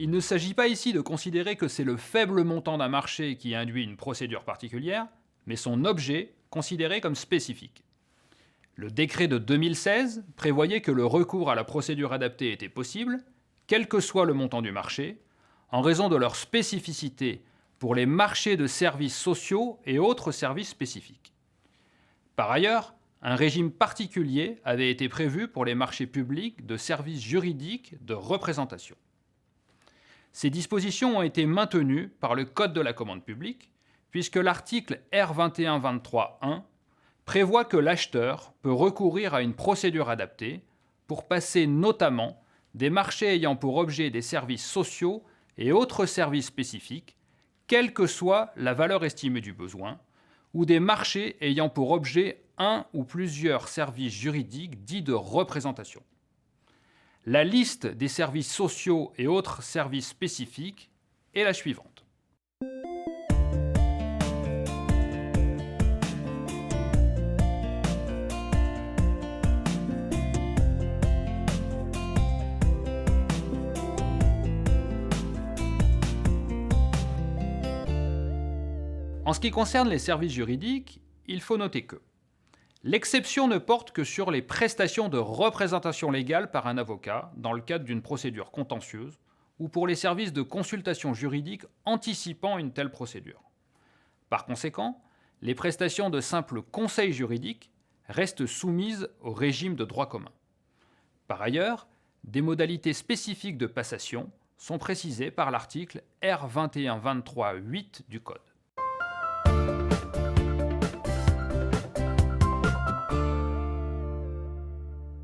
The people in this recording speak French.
Il ne s'agit pas ici de considérer que c'est le faible montant d'un marché qui induit une procédure particulière, mais son objet considéré comme spécifique. Le décret de 2016 prévoyait que le recours à la procédure adaptée était possible, quel que soit le montant du marché, en raison de leur spécificité pour les marchés de services sociaux et autres services spécifiques. Par ailleurs, un régime particulier avait été prévu pour les marchés publics de services juridiques de représentation. Ces dispositions ont été maintenues par le Code de la commande publique, puisque l'article R2123.1 prévoit que l'acheteur peut recourir à une procédure adaptée pour passer notamment des marchés ayant pour objet des services sociaux et autres services spécifiques, quelle que soit la valeur estimée du besoin, ou des marchés ayant pour objet un ou plusieurs services juridiques dits de représentation. La liste des services sociaux et autres services spécifiques est la suivante. En ce qui concerne les services juridiques, il faut noter que l'exception ne porte que sur les prestations de représentation légale par un avocat dans le cadre d'une procédure contentieuse ou pour les services de consultation juridique anticipant une telle procédure. Par conséquent, les prestations de simple conseil juridique restent soumises au régime de droit commun. Par ailleurs, des modalités spécifiques de passation sont précisées par l'article R2123.8 du Code.